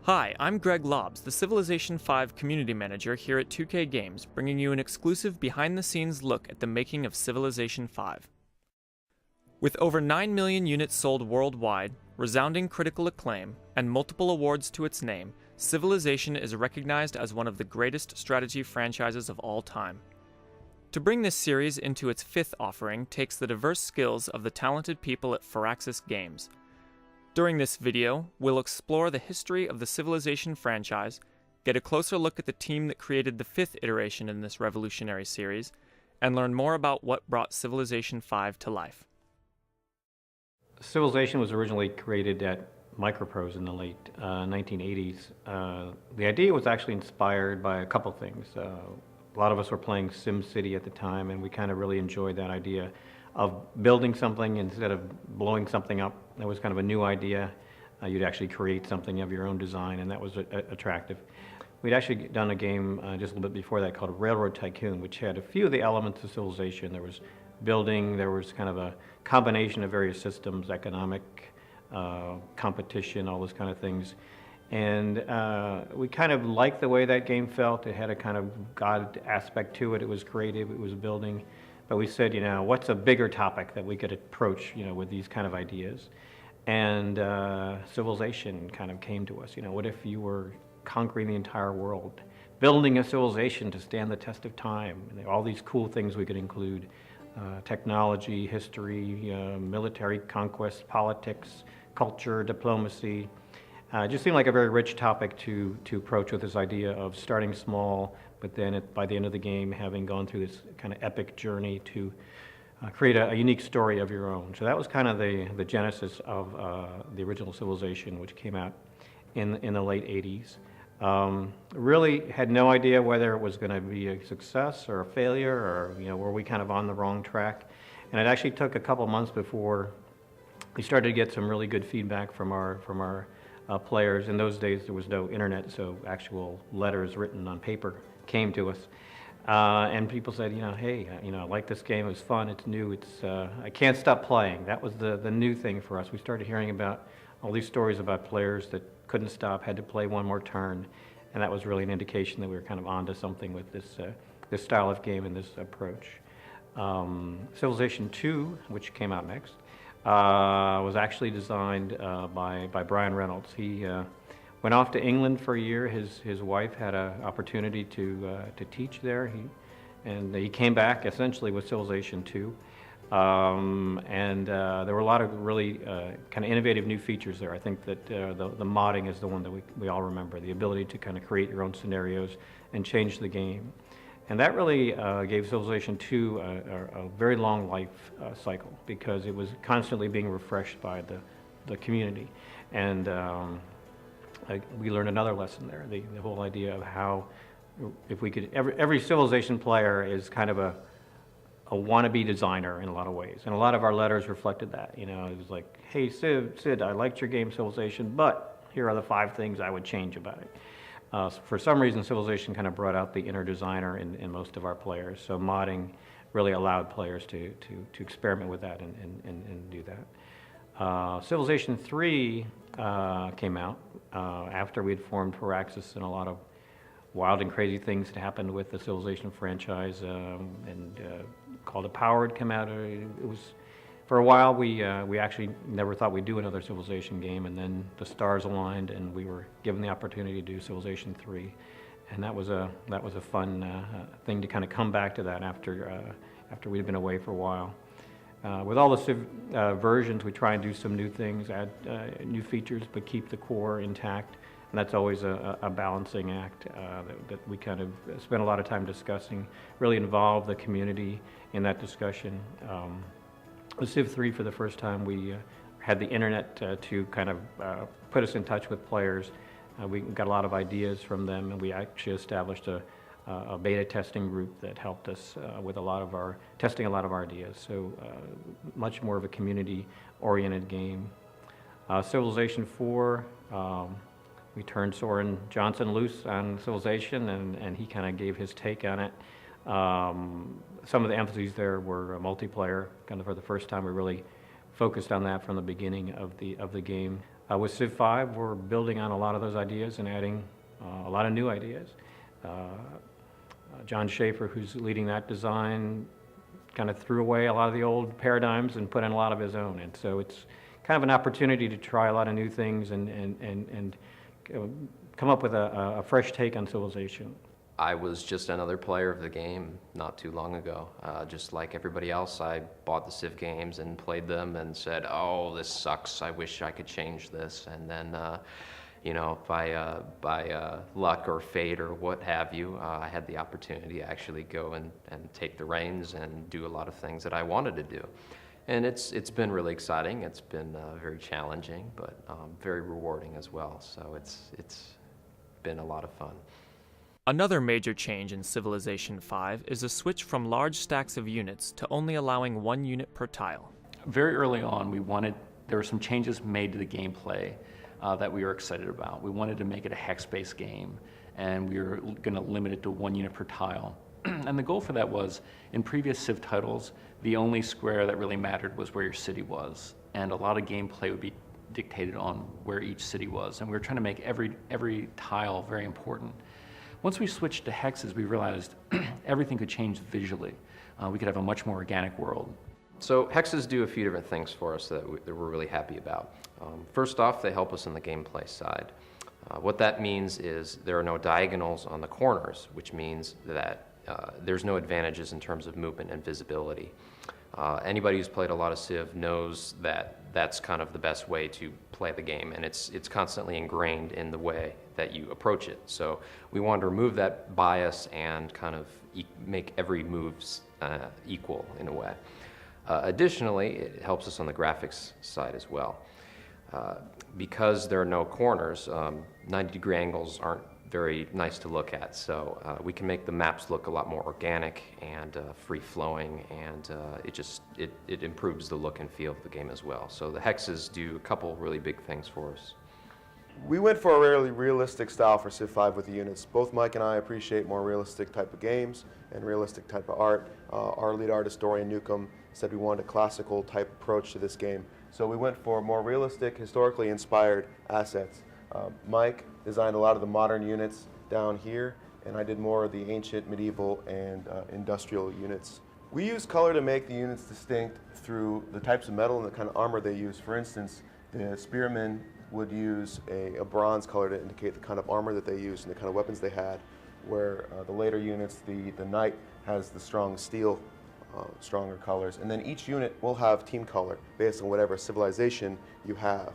Hi, I'm Greg Lobbs, the Civilization V Community Manager here at 2K Games, bringing you an exclusive behind-the-scenes look at the making of Civilization V. With over 9 million units sold worldwide, resounding critical acclaim, and multiple awards to its name, Civilization is recognized as one of the greatest strategy franchises of all time. To bring this series into its fifth offering takes the diverse skills of the talented people at Firaxis Games. During this video, we'll explore the history of the Civilization franchise, get a closer look at the team that created the fifth iteration in this revolutionary series, and learn more about what brought Civilization V to life. Civilization was originally created at Microprose in the late 1980s. The idea was actually inspired by a couple things. A lot of us were playing SimCity at the time, and we kind of really enjoyed that idea of building something instead of blowing something up. That was kind of a new idea. You'd actually create something of your own design, and that was attractive. We'd actually done a game just a little bit before that called Railroad Tycoon, which had a few of the elements of Civilization. There was building, there was kind of a combination of various systems, economic, competition, all those kind of things. And we kind of liked the way that game felt. It had a kind of God aspect to it. It was creative, it was building. But we said, what's a bigger topic that we could approach, with these kind of ideas? And civilization kind of came to us. What if you were conquering the entire world, building a civilization to stand the test of time? And all these cool things we could include, technology, history, military conquest, politics, culture, diplomacy. It just seemed like a very rich topic to approach with this idea of starting small, but then by the end of the game having gone through this kind of epic journey to create a unique story of your own. So that was kind of the genesis of the original Civilization, which came out in the late 80s. Really had no idea whether it was going to be a success or a failure, or were we kind of on the wrong track. And it actually took a couple months before we started to get some really good feedback from our players. In those days there was no internet, so actual letters written on paper came to us, and people said, hey, I like this game. It was fun. It's new. I can't stop playing. That was the new thing for us. We started hearing about all these stories about players that couldn't stop, had to play one more turn, and that was really an indication that we were kind of onto something with this style of game and this approach. Civilization II, which came out next, was actually designed by Brian Reynolds. He went off to England for a year. His wife had an opportunity to teach there. He came back essentially with Civilization II. There were a lot of really kind of innovative new features there. I think that the modding is the one that we all remember, the ability to kind of create your own scenarios and change the game. And that really gave Civilization II a very long life cycle, because it was constantly being refreshed by the community. And we learned another lesson there, the whole idea of how, if we could, every Civilization player is kind of a wannabe designer in a lot of ways. And a lot of our letters reflected that. It was like, hey, Sid, I liked your game Civilization, but here are the 5 things I would change about it. For some reason, Civilization kind of brought out the inner designer in most of our players. So modding really allowed players to experiment with that and do that. Civilization III came out after we'd formed Firaxis, and a lot of wild and crazy things had happened with the Civilization franchise. Called It Powered came out. It was, for a while, we actually never thought we'd do another Civilization game, and then the stars aligned, and we were given the opportunity to do Civilization III, and that was a fun thing to kind of come back to that after we'd been away for a while. With all the versions, we try and do some new things, add new features, but keep the core intact. And that's always a balancing act that we kind of spend a lot of time discussing, really involve the community in that discussion. With Civ 3, for the first time, we had the internet to kind of put us in touch with players. We got a lot of ideas from them, and we actually established a beta testing group that helped us with testing a lot of our ideas. So much more of a community-oriented game. Civilization 4, we turned Soren Johnson loose on Civilization, and he kind of gave his take on it. Some of the emphases there were multiplayer. Kind of for the first time, we really focused on that from the beginning of the game. With Civ 5, we're building on a lot of those ideas and adding a lot of new ideas. John Schaefer, who's leading that design, kind of threw away a lot of the old paradigms and put in a lot of his own. And so it's kind of an opportunity to try a lot of new things and come up with a fresh take on Civilization. I was just another player of the game not too long ago. Just like everybody else, I bought the Civ games and played them and said, oh, this sucks, I wish I could change this. And then, by luck or fate or what have you, I had the opportunity to actually go and take the reins and do a lot of things that I wanted to do. And it's been really exciting. It's been very challenging, but very rewarding as well. So it's been a lot of fun. Another major change in Civilization 5 is a switch from large stacks of units to only allowing one unit per tile. Very early on, there were some changes made to the gameplay that we were excited about. We wanted to make it a hex-based game, and we were going to limit it to one unit per tile. And the goal for that was, in previous Civ titles, the only square that really mattered was where your city was, and a lot of gameplay would be dictated on where each city was, and we were trying to make every tile very important. Once we switched to hexes, we realized everything could change visually. We could have a much more organic world. So hexes do a few different things for us that we're really happy about. First off, they help us on the gameplay side. What that means is there are no diagonals on the corners, which means that there's no advantages in terms of movement and visibility. Anybody who's played a lot of Civ knows that that's kind of the best way to play the game, and it's constantly ingrained in the way that you approach it. So we wanted to remove that bias and kind of make every move equal in a way. Additionally, it helps us on the graphics side as well. Because there are no corners, 90-degree angles aren't very nice to look at, so we can make the maps look a lot more organic and free-flowing, and it improves the look and feel of the game as well. So the hexes do a couple really big things for us. We went for a really realistic style for Civ 5 with the units. Both Mike and I appreciate more realistic type of games and realistic type of art. Our lead artist, Dorian Newcomb, said we wanted a classical type approach to this game. So we went for more realistic, historically inspired assets. Mike designed a lot of the modern units down here, and I did more of the ancient, medieval, and industrial units. We use color to make the units distinct through the types of metal and the kind of armor they use. For instance, the spearmen would use a bronze color to indicate the kind of armor that they used and the kind of weapons they had, where the later units, the knight has the strong steel, stronger colors. And then each unit will have team color based on whatever civilization you have.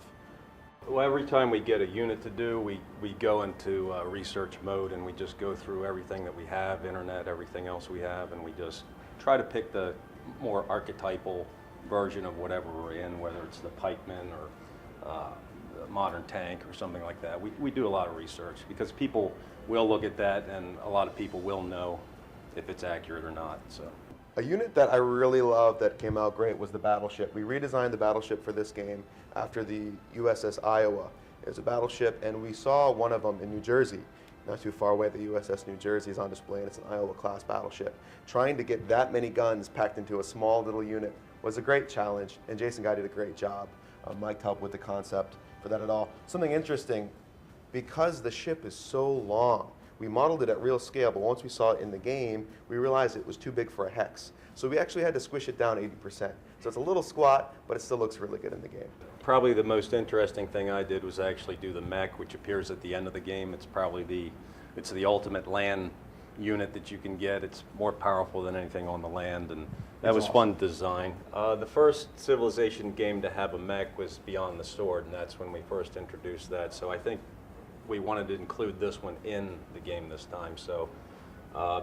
Well, every time we get a unit to do, we go into research mode and we just go through everything that we have, internet, everything else we have, and we just try to pick the more archetypal version of whatever we're in, whether it's the pikeman or the modern tank or something like that. We do a lot of research because people will look at that and a lot of people will know if it's accurate or not. So. A unit that I really loved that came out great was the battleship. We redesigned the battleship for this game after the USS Iowa. It was a battleship, and we saw one of them in New Jersey, not too far away. The USS New Jersey is on display, and it's an Iowa-class battleship. Trying to get that many guns packed into a small little unit was a great challenge, and Jason Guy did a great job. Mike helped with the concept for that at all. Something interesting, because the ship is so long, we modeled it at real scale, but once we saw it in the game, we realized it was too big for a hex. So we actually had to squish it down 80%. So it's a little squat, but it still looks really good in the game. Probably the most interesting thing I did was actually do the mech, which appears at the end of the game. It's probably the ultimate land unit that you can get. It's more powerful than anything on the land, and that was fun to design. The first Civilization game to have a mech was Beyond the Sword, and that's when we first introduced that. So I think we wanted to include this one in the game this time. So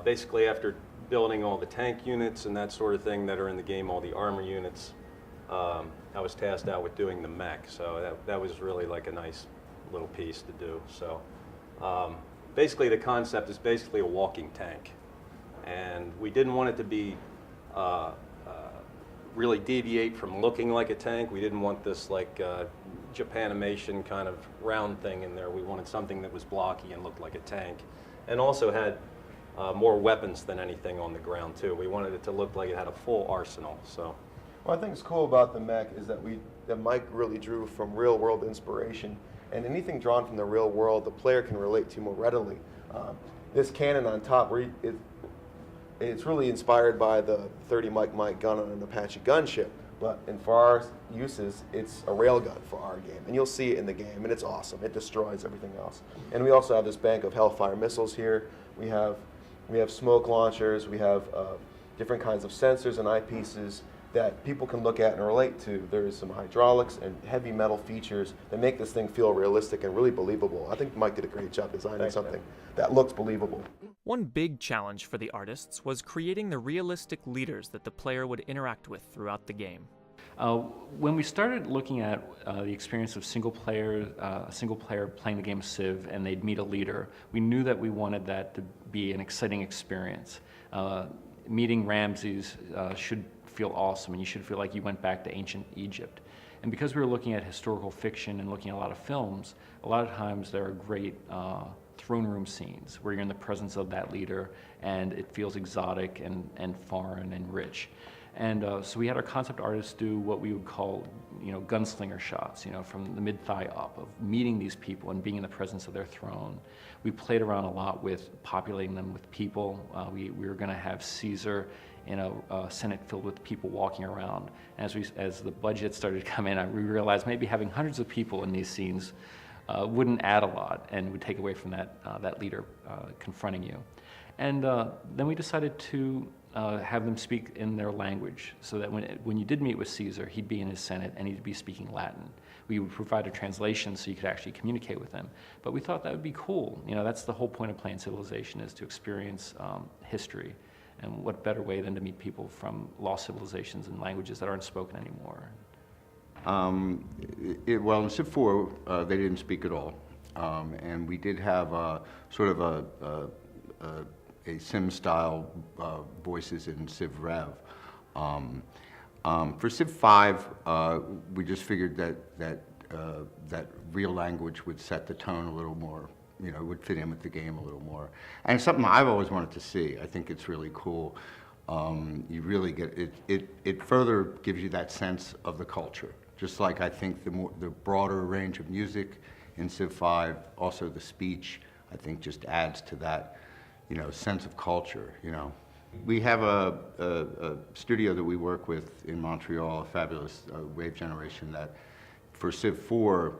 basically after building all the tank units and that sort of thing that are in the game, all the armor units, I was tasked out with doing the mech. So that was really like a nice little piece to do. So basically the concept is basically a walking tank. And we didn't want it to be really deviate from looking like a tank. We didn't want this like Japanimation kind of round thing in there. We wanted something that was blocky and looked like a tank, and also had more weapons than anything on the ground too. We wanted it to look like it had a full arsenal. So What I think is cool about the mech is that Mike really drew from real world inspiration, and anything drawn from the real world, the player can relate to more readily. This cannon on top, it's really inspired by the 30 Mike gun on an Apache gunship, but for our uses, it's a railgun for our game, and you'll see it in the game, and it's awesome. It destroys everything else. And we also have this bank of Hellfire missiles here. We have smoke launchers. We have different kinds of sensors and eyepieces that people can look at and relate to. There's some hydraulics and heavy metal features that make this thing feel realistic and really believable. I think Mike did a great job designing something that looks believable. One big challenge for the artists was creating the realistic leaders that the player would interact with throughout the game. When we started looking at the experience of a single player playing the game of Civ and they'd meet a leader, we knew that we wanted that to be an exciting experience. Meeting Ramses should feel awesome, and you should feel like you went back to ancient Egypt. And because we were looking at historical fiction and looking at a lot of films, a lot of times there are great throne room scenes where you're in the presence of that leader and it feels exotic and foreign and rich. And so we had our concept artists do what we would call, gunslinger shots, from the mid-thigh up, of meeting these people and being in the presence of their throne. We played around a lot with populating them with people. We were going to have Caesar in a Senate filled with people walking around. As the budget started to come in, we realized maybe having hundreds of people in these scenes wouldn't add a lot and would take away from that leader confronting you. And then we decided to have them speak in their language, so that when you did meet with Caesar, he'd be in his Senate and he'd be speaking Latin. We would provide a translation so you could actually communicate with him. But we thought that would be cool. That's the whole point of playing Civilization, is to experience history. And what better way than to meet people from lost civilizations and languages that aren't spoken anymore? Well, in Civ 4, they didn't speak at all. And we did have sort of a sim-style voices in Civ Rev. For Civ 5, we just figured that real language would set the tone a little more, would fit in with the game a little more. And it's something I've always wanted to see. I think it's really cool. You really get it further gives you that sense of the culture. Just like I think the broader range of music in Civ 5, also the speech, I think just adds to that, sense of culture, We have a studio that we work with in Montreal, a fabulous Wave Generation, that for Civ 4,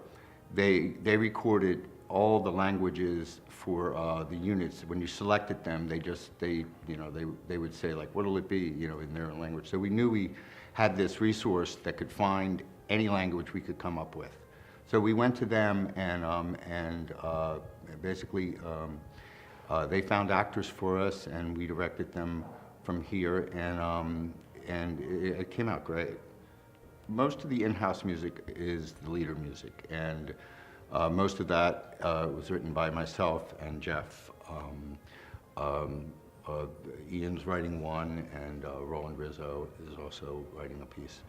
they recorded all the languages for the units. When you selected them, they would say, like, what'll it be, in their language. So we knew we had this resource that could find any language we could come up with. So we went to them and basically they found actors for us, and we directed them from here, and it came out great. Most of the in-house music is the leader music, and most of that was written by myself and Jeff. Ian's writing one, and Roland Rizzo is also writing a piece,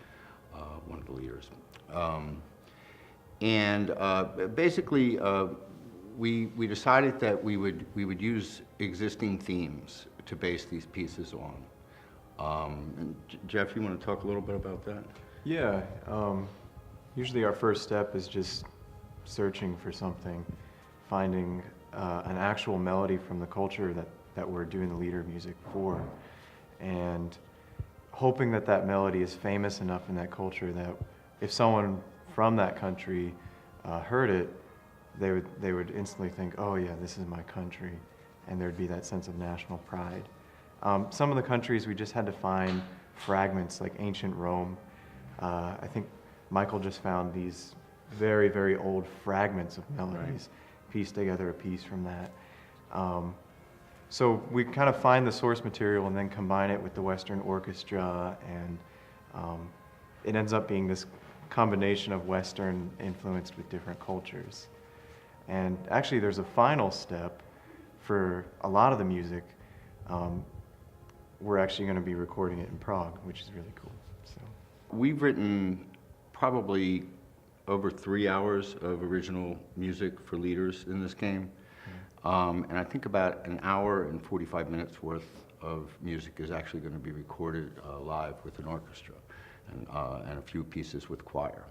one of the leaders. Basically, we decided that we would use existing themes to base these pieces on. And Jeff, you want to talk a little bit about that? Yeah. Usually our first step is just searching for something, finding an actual melody from the culture that we're doing the leader music for, and hoping that melody is famous enough in that culture that if someone from that country heard it, they would instantly think, oh yeah, this is my country, and there'd be that sense of national pride. Some of the countries we just had to find fragments, like ancient Rome. I think Michael just found these very, very old fragments of melodies, pieced together a piece from that. So we kind of find the source material and then combine it with the Western orchestra, and it ends up being this combination of Western influenced with different cultures. And actually there's a final step for a lot of the music. We're actually going to be recording it in Prague, which is really cool. So we've written probably over 3 hours of original music for leaders in this game. And I think about an hour and 45 minutes worth of music is actually going to be recorded live with an orchestra. and a few pieces with choir.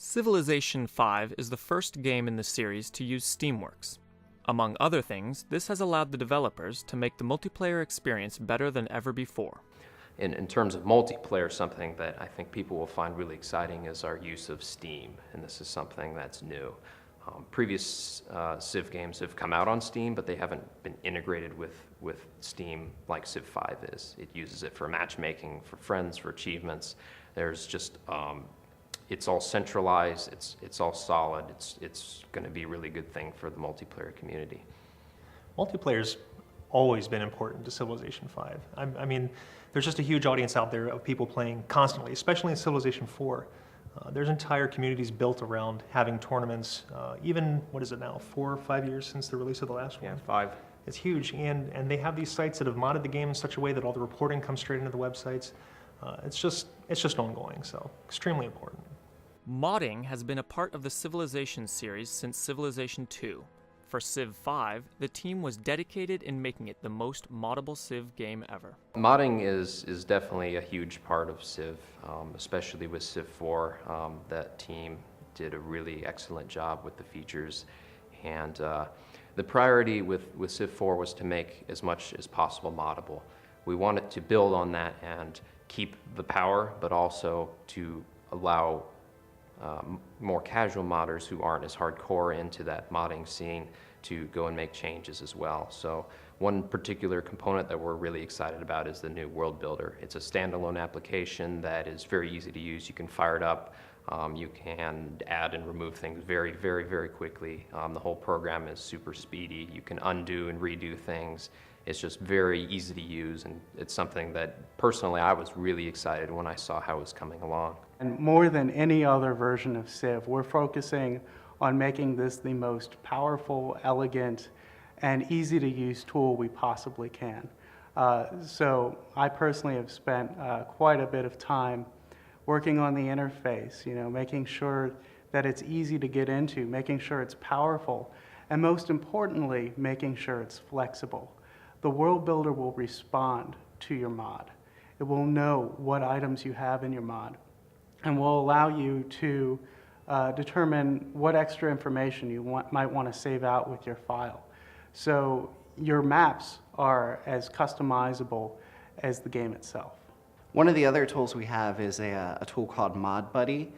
Civilization V is the first game in the series to use Steamworks. Among other things, this has allowed the developers to make the multiplayer experience better than ever before. In terms of multiplayer, something that I think people will find really exciting is our use of Steam, and this is something that's new. Previous Civ games have come out on Steam, but they haven't been integrated with Steam like Civ 5 is. It uses it for matchmaking, for friends, for achievements. There's just it's all centralized, it's all solid, it's going to be a really good thing for the multiplayer community. Multiplayer's always been important to Civilization 5. I mean, there's just a huge audience out there of people playing constantly, especially in Civilization 4. There's entire communities built around having tournaments, even, what is it now, 4 or 5 years since the release of the last one? Yeah, 5. It's huge, and they have these sites that have modded the game in such a way that all the reporting comes straight into the websites. It's just ongoing, so extremely important. Modding has been a part of the Civilization series since Civilization 2. For Civ 5, the team was dedicated in making it the most moddable Civ game ever. Modding is definitely a huge part of Civ, especially with Civ 4. That team did a really excellent job with the features, and the priority with Civ 4 was to make as much as possible moddable. We wanted to build on that and keep the power, but also to allow more casual modders who aren't as hardcore into that modding scene to go and make changes as well. So one particular component that we're really excited about is the new World Builder. It's a standalone application that is very easy to use. You can fire it up. You can add and remove things very, very, very quickly. The whole program is super speedy. You can undo and redo things. It's just very easy to use, and it's something that personally I was really excited when I saw how it was coming along. And more than any other version of Civ, we're focusing on making this the most powerful, elegant, and easy to use tool we possibly can. So I personally have spent quite a bit of time working on the interface, making sure that it's easy to get into, making sure it's powerful, and most importantly, making sure it's flexible. The World Builder will respond to your mod. It will know what items you have in your mod and will allow you to determine what extra information you might want to save out with your file. So your maps are as customizable as the game itself. One of the other tools we have is a tool called Mod Buddy,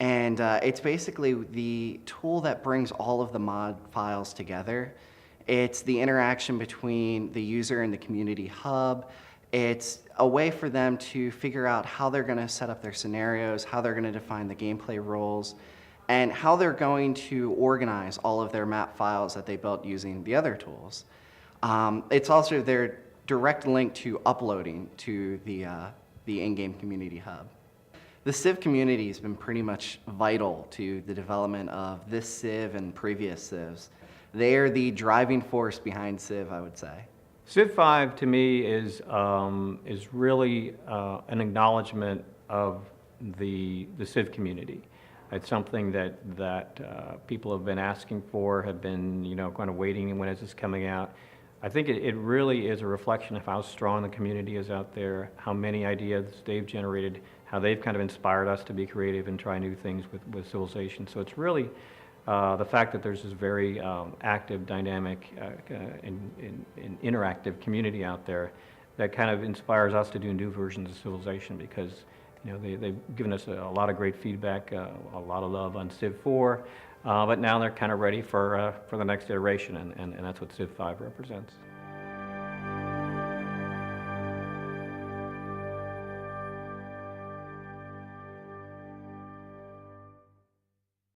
and it's basically the tool that brings all of the mod files together. It's the interaction between the user and the community hub. It's a way for them to figure out how they're going to set up their scenarios, how they're going to define the gameplay roles, and how they're going to organize all of their map files that they built using the other tools. It's also their direct link to uploading to the in-game community hub. The Civ community has been pretty much vital to the development of this Civ and previous Civs. They are the driving force behind Civ, I would say. Civ 5 to me is really an acknowledgement of the Civ community. It's something that people have been asking for, have been kind of waiting, when is this coming out? I think it really is a reflection of how strong the community is out there, how many ideas they've generated, how they've kind of inspired us to be creative and try new things with Civilization. So it's really the fact that there's this very active, dynamic, and interactive community out there that kind of inspires us to do new versions of Civilization, because they've given us a lot of great feedback, a lot of love on Civ 4, but now they're kind of ready for the next iteration, and that's what Civ 5 represents.